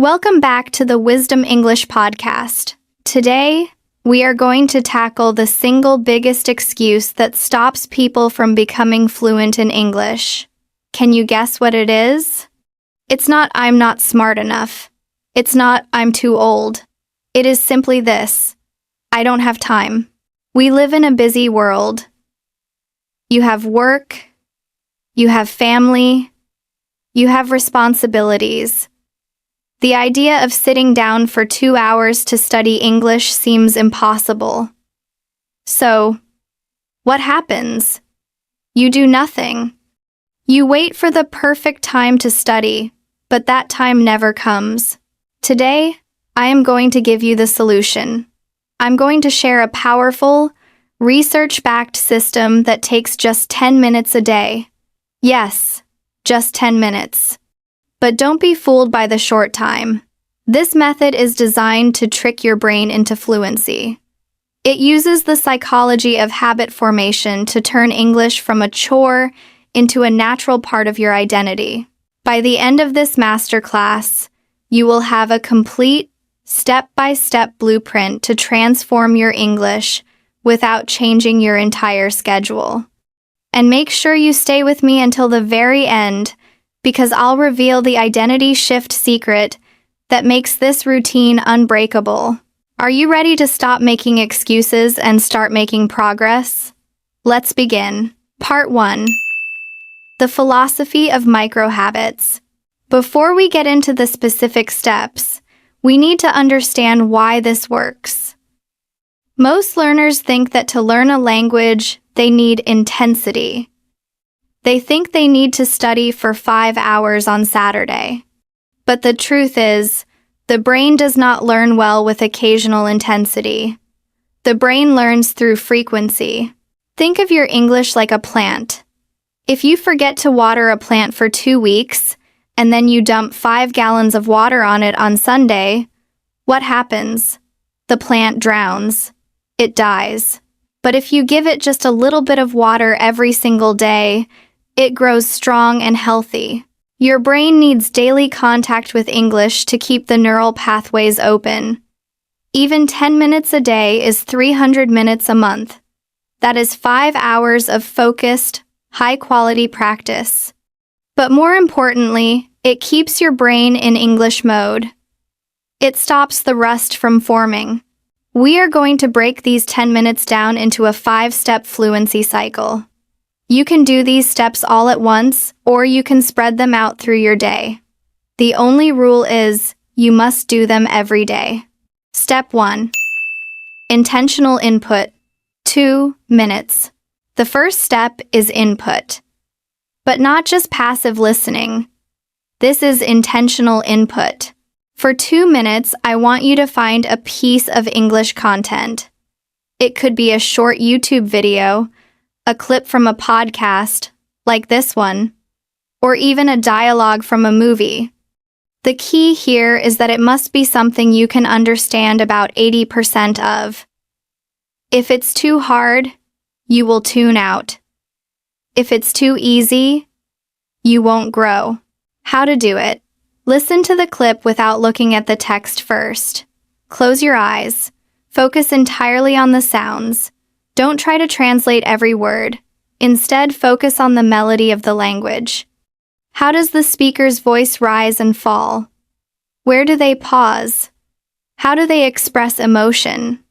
Welcome back to the Wisdom English podcast. Today, we are going to tackle the single biggest excuse that stops people from becoming fluent in English. Can you guess what it is? It's not "I'm not smart enough." It's not "I'm too old." It is simply this: I don't have time. We live in a busy world. You have work, you have family, you have responsibilities. The idea of sitting down for 2 hours to study English seems impossible. So, what happens? You do nothing. You wait for the perfect time to study, but that time never comes. Today, I am going to give you the solution. I'm going to share a powerful, research-backed system that takes just 10 minutes a day. Yes, just 10 minutes. But don't be fooled by the short time. This method is designed to trick your brain into fluency. It uses the psychology of habit formation to turn English from a chore into a natural part of your identity. By the end of this masterclass, you will have a complete, step-by-step blueprint to transform your English without changing your entire schedule. And make sure you stay with me until the very end, because I'll reveal the identity shift secret that makes this routine unbreakable. Are you ready to stop making excuses and start making progress? Let's begin. Part 1. The philosophy of micro-habits. Before we get into the specific steps, we need to understand why this works. Most learners think that to learn a language, they need intensity. They think they need to study for 5 hours on Saturday. But the truth is, the brain does not learn well with occasional intensity. The brain learns through frequency. Think of your English like a plant. If you forget to water a plant for 2 weeks, and then you dump 5 gallons of water on it on Sunday, what happens? The plant drowns. It dies. But if you give it just a little bit of water every single day, it grows strong and healthy. Your brain needs daily contact with English to keep the neural pathways open. Even 10 minutes a day is 300 minutes a month. That is 5 hours of focused, high-quality practice. But more importantly, it keeps your brain in English mode. It stops the rust from forming. We are going to break these 10 minutes down into a 5-step fluency cycle. You can do these steps all at once, or you can spread them out through your day. The only rule is, you must do them every day. Step 1. Intentional input. 2 minutes. The first step is input. But not just passive listening. This is intentional input. For 2 minutes, I want you to find a piece of English content. It could be a short YouTube video, a clip from a podcast, like this one, or even a dialogue from a movie. The key here is that it must be something you can understand about 80% of. If it's too hard, you will tune out. If it's too easy, you won't grow. How to do it? Listen to the clip without looking at the text first. Close your eyes. Focus entirely on the sounds. Don't try to translate every word. Instead, focus on the melody of the language. How does the speaker's voice rise and fall? Where do they pause? How do they express emotion?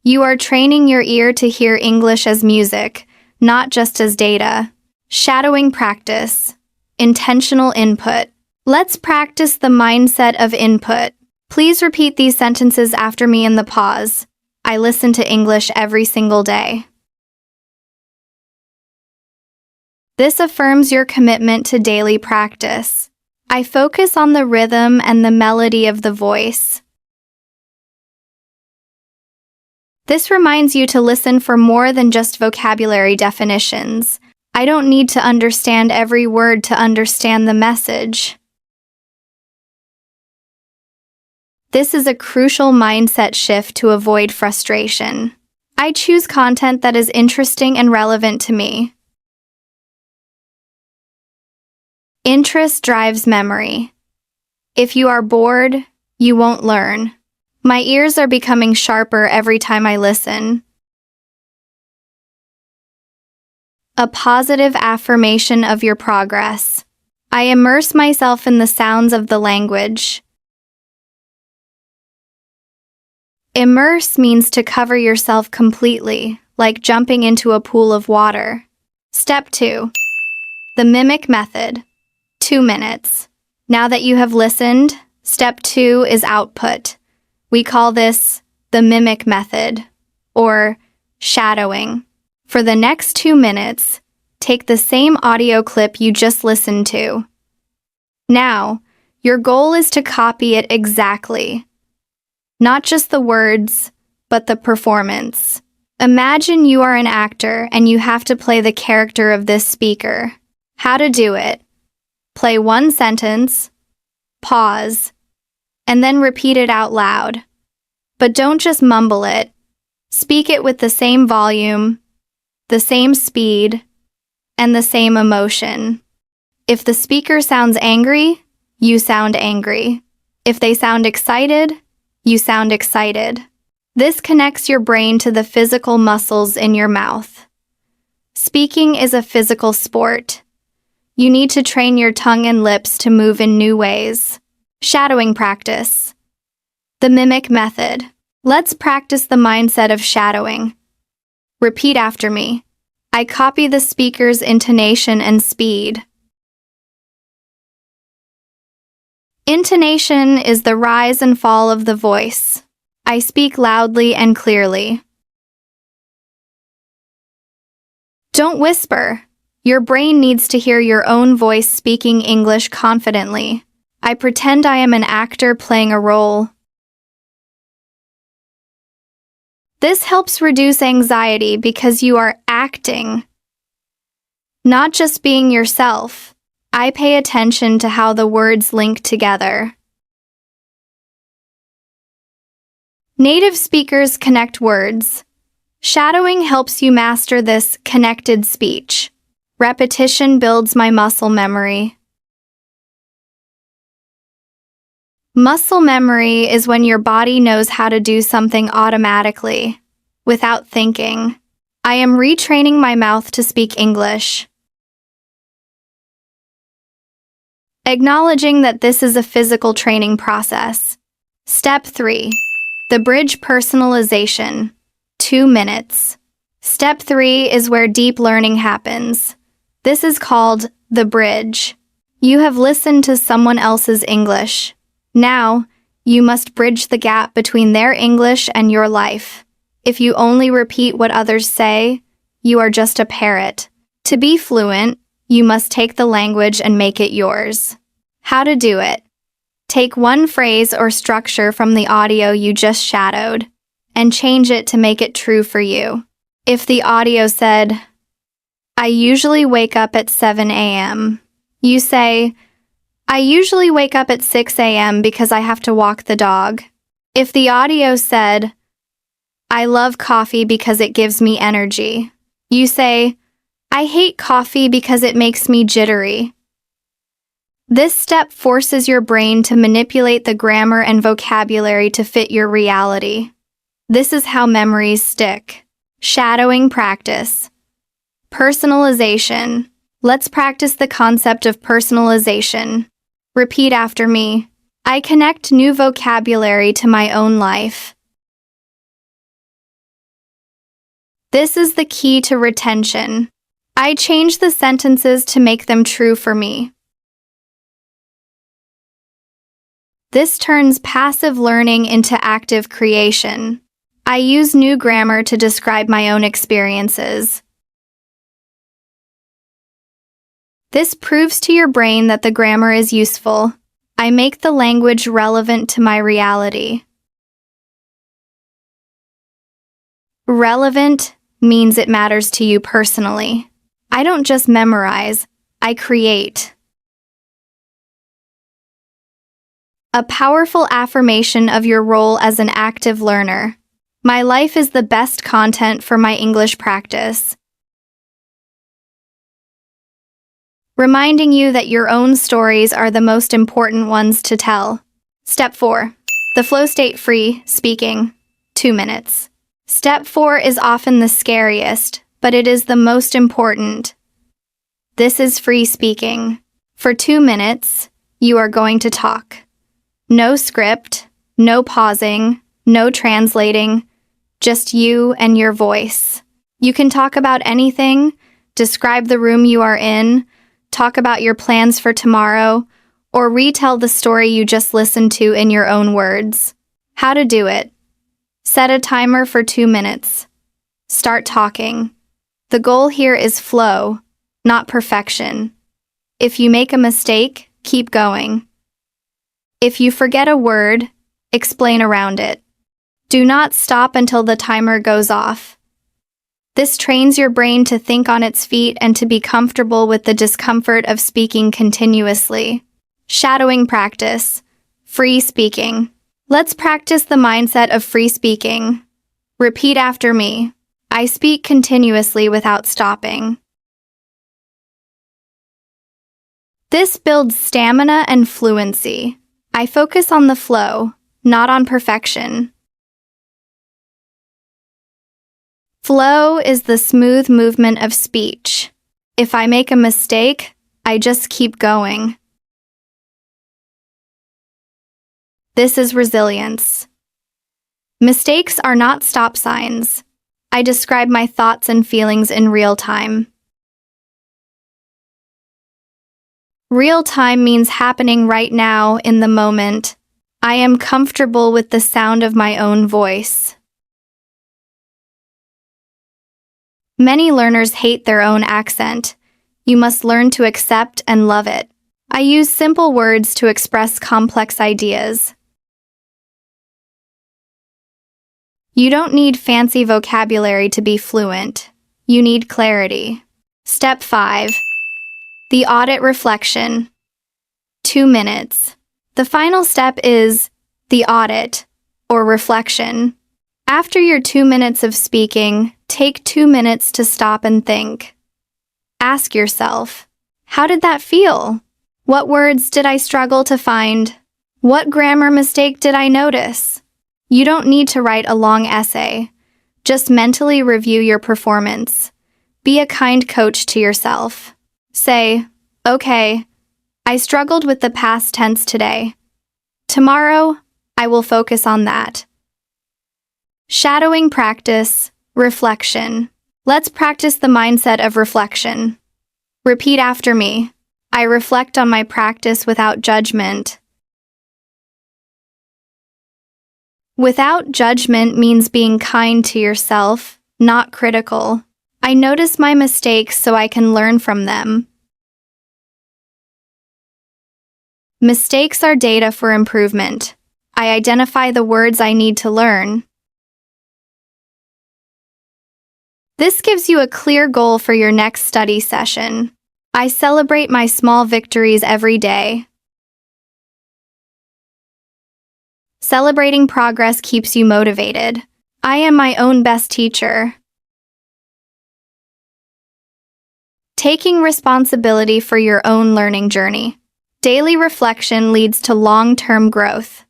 You are training your ear to hear English as music, not just as data. Shadowing practice. Intentional input. Let's practice the mindset of input. Please repeat these sentences after me in the pause. I listen to English every single day. This affirms your commitment to daily practice. I focus on the rhythm and the melody of the voice. This reminds you to listen for more than just vocabulary definitions. I don't need to understand every word to understand the message. This is a crucial mindset shift to avoid frustration. I choose content that is interesting and relevant to me. Interest drives memory. If you are bored, you won't learn. My ears are becoming sharper every time I listen. A positive affirmation of your progress. I immerse myself in the sounds of the language. Immerse means to cover yourself completely, like jumping into a pool of water. Step 2. The mimic method. 2 minutes. Now that you have listened, step 2 is output. We call this the mimic method, or shadowing. For the next 2 minutes, take the same audio clip you just listened to. Now, your goal is to copy it exactly. Not just the words, but the performance. Imagine you are an actor and you have to play the character of this speaker. How to do it? Play one sentence, pause, and then repeat it out loud. But don't just mumble it. Speak it with the same volume, the same speed, and the same emotion. If the speaker sounds angry, you sound angry. If they sound excited, you sound excited. This connects your brain to the physical muscles in your mouth. Speaking is a physical sport. You need to train your tongue and lips to move in new ways. Shadowing practice. The mimic method. Let's practice the mindset of shadowing. Repeat after me. I copy the speaker's intonation and speed. Intonation is the rise and fall of the voice. I speak loudly and clearly. Don't whisper. Your brain needs to hear your own voice speaking English confidently. I pretend I am an actor playing a role. This helps reduce anxiety because you are acting, not just being yourself. I pay attention to how the words link together. Native speakers connect words. Shadowing helps you master this connected speech. Repetition builds my muscle memory. Muscle memory is when your body knows how to do something automatically, without thinking. I am retraining my mouth to speak English. Acknowledging that this is a physical training process. Step 3. The bridge personalization. 2 minutes. Step 3 is where deep learning happens. This is called the bridge. You have listened to someone else's English. Now, you must bridge the gap between their English and your life. If you only repeat what others say, you are just a parrot. To be fluent, you must take the language and make it yours. How to do it? Take one phrase or structure from the audio you just shadowed and change it to make it true for you. If the audio said, I usually wake up at 7 a.m., you say, I usually wake up at 6 a.m. because I have to walk the dog. If the audio said, I love coffee because it gives me energy, you say, I hate coffee because it makes me jittery. This step forces your brain to manipulate the grammar and vocabulary to fit your reality. This is how memories stick. Shadowing practice. Personalization. Let's practice the concept of personalization. Repeat after me. I connect new vocabulary to my own life. This is the key to retention. I change the sentences to make them true for me. This turns passive learning into active creation. I use new grammar to describe my own experiences. This proves to your brain that the grammar is useful. I make the language relevant to my reality. Relevant means it matters to you personally. I don't just memorize, I create. A powerful affirmation of your role as an active learner. My life is the best content for my English practice. Reminding you that your own stories are the most important ones to tell. Step 4. The flow state free speaking, 2 minutes. Step 4 is often the scariest, but it is the most important. This is free speaking. For 2 minutes, you are going to talk. No script, no pausing, no translating, just you and your voice. You can talk about anything, describe the room you are in, talk about your plans for tomorrow, or retell the story you just listened to in your own words. How to do it. Set a timer for 2 minutes. Start talking. The goal here is flow, not perfection. If you make a mistake, keep going. If you forget a word, explain around it. Do not stop until the timer goes off. This trains your brain to think on its feet and to be comfortable with the discomfort of speaking continuously. Shadowing practice. Free speaking. Let's practice the mindset of free speaking. Repeat after me. I speak continuously without stopping. This builds stamina and fluency. I focus on the flow, not on perfection. Flow is the smooth movement of speech. If I make a mistake, I just keep going. This is resilience. Mistakes are not stop signs. I describe my thoughts and feelings in real time. Real time means happening right now in the moment. I am comfortable with the sound of my own voice. Many learners hate their own accent. You must learn to accept and love it. I use simple words to express complex ideas. You don't need fancy vocabulary to be fluent. You need clarity. Step 5. The audit reflection. 2 minutes. The final step is the audit, or reflection. After your 2 minutes of speaking, take 2 minutes to stop and think. Ask yourself, how did that feel? What words did I struggle to find? What grammar mistake did I notice? You don't need to write a long essay. Just mentally review your performance. Be a kind coach to yourself. Say, okay, I struggled with the past tense today. Tomorrow, I will focus on that. Shadowing practice, reflection. Let's practice the mindset of reflection. Repeat after me. I reflect on my practice without judgment. Without judgment means being kind to yourself, not critical. I notice my mistakes so I can learn from them. Mistakes are data for improvement. I identify the words I need to learn. This gives you a clear goal for your next study session. I celebrate my small victories every day. Celebrating progress keeps you motivated. I am my own best teacher. Taking responsibility for your own learning journey. Daily reflection leads to long-term growth.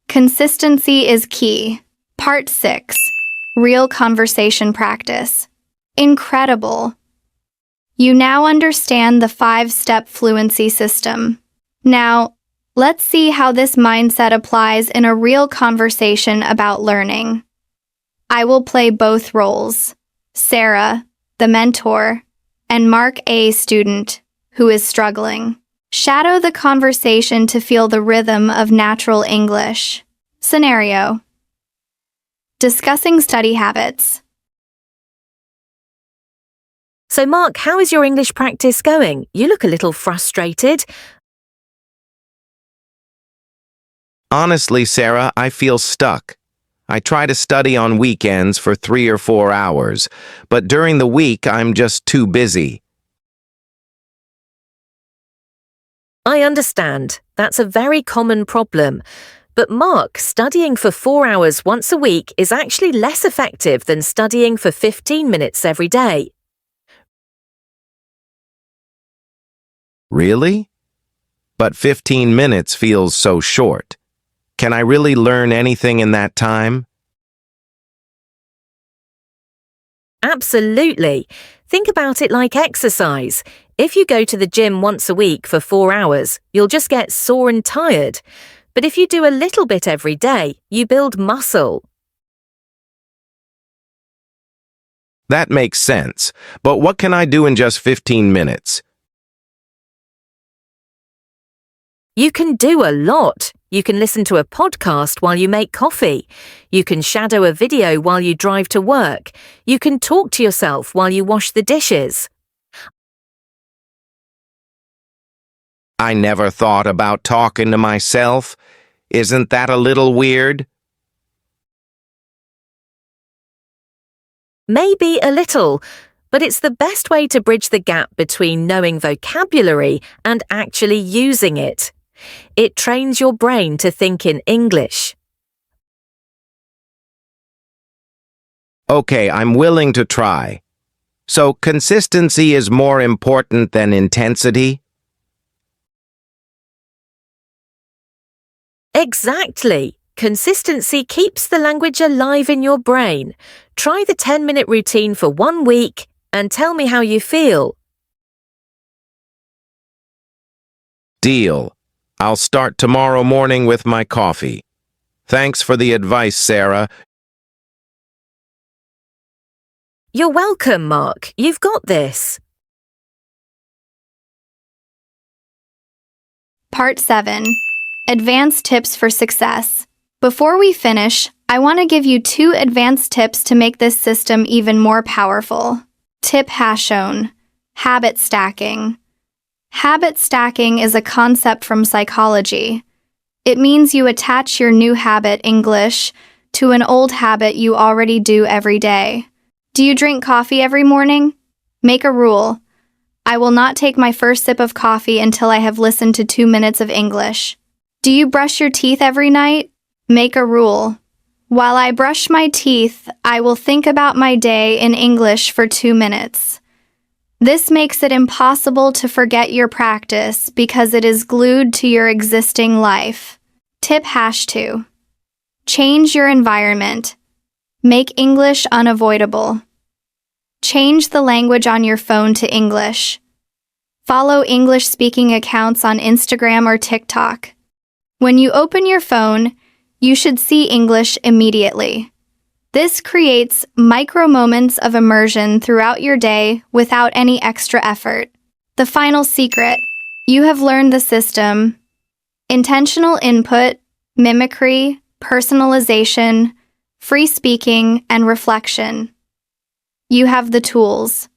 Consistency is key. Part 6. Real conversation practice. Incredible! You now understand the 5-step fluency system. Now, let's see how this mindset applies in a real conversation about learning. I will play both roles. Sarah, the mentor, and Mark, a student, who is struggling. Shadow the conversation to feel the rhythm of natural English. Scenario. Discussing study habits. So Mark, how is your English practice going? You look a little frustrated. Honestly, Sarah, I feel stuck. I try to study on weekends for 3 or 4 hours, but during the week I'm just too busy. I understand. That's a very common problem. But Mark, studying for 4 hours once a week is actually less effective than studying for 15 minutes every day. Really? but 15 minutes feels so short. Can I really learn anything in that time? Absolutely. Think about it like exercise. If you go to the gym once a week for 4 hours, you'll just get sore and tired. But if you do a little bit every day, you build muscle. That makes sense. But what can I do in just 15 minutes? You can do a lot. You can listen to a podcast while you make coffee. You can shadow a video while you drive to work. You can talk to yourself while you wash the dishes. I never thought about talking to myself. Isn't that a little weird? Maybe a little, but it's the best way to bridge the gap between knowing vocabulary and actually using it. It trains your brain to think in English. Okay, I'm willing to try. So consistency is more important than intensity? Exactly. Consistency keeps the language alive in your brain. Try the 10-minute routine for 1 week and tell me how you feel. Deal. I'll start tomorrow morning with my coffee. Thanks for the advice, Sarah. You're welcome, Mark. You've got this. Part 7. Advanced Tips for Success. Before we finish, I want to give you 2 advanced tips to make this system even more powerful. Tip shown. Habit stacking. Habit stacking is a concept from psychology. It means you attach your new habit, English, to an old habit you already do every day. Do you drink coffee every morning? Make a rule. I will not take my first sip of coffee until I have listened to 2 minutes of English. Do you brush your teeth every night? Make a rule. While I brush my teeth, I will think about my day in English for 2 minutes. This makes it impossible to forget your practice because it is glued to your existing life. Tip #2. Change your environment. Make English unavoidable. Change the language on your phone to English. Follow English-speaking accounts on Instagram or TikTok. When you open your phone, you should see English immediately. This creates micro-moments of immersion throughout your day without any extra effort. The final secret: you have learned the system. Intentional input, mimicry, personalization, free speaking, and reflection. You have the tools.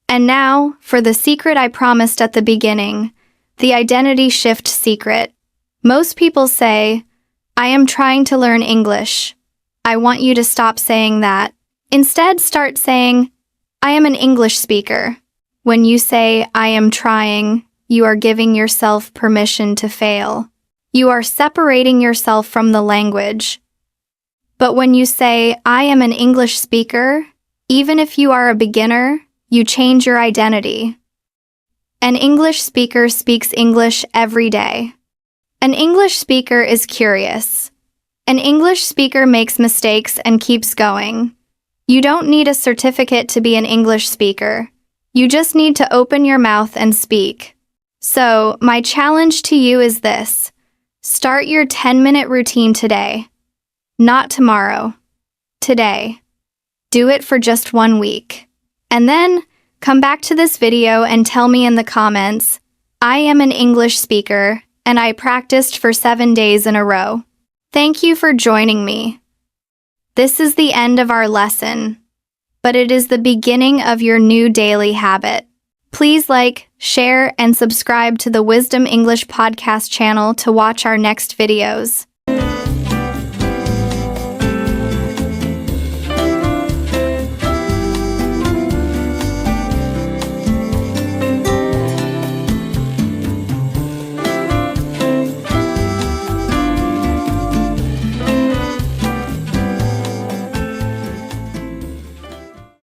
And now, for the secret I promised at the beginning, the identity shift secret. Most people say, I am trying to learn English. I want you to stop saying that. Instead, start saying, I am an English speaker. When you say, I am trying, you are giving yourself permission to fail. You are separating yourself from the language. But when you say, I am an English speaker, even if you are a beginner, you change your identity. An English speaker speaks English every day. An English speaker is curious. An English speaker makes mistakes and keeps going. You don't need a certificate to be an English speaker. You just need to open your mouth and speak. So, my challenge to you is this. Start your 10-minute routine today. Not tomorrow. Today. Do it for just 1 week. And then, come back to this video and tell me in the comments, I am an English speaker, and I practiced for 7 days in a row. Thank you for joining me. This is the end of our lesson, but it is the beginning of your new daily habit. Please like, share, and subscribe to the Wisdom English podcast channel to watch our next videos.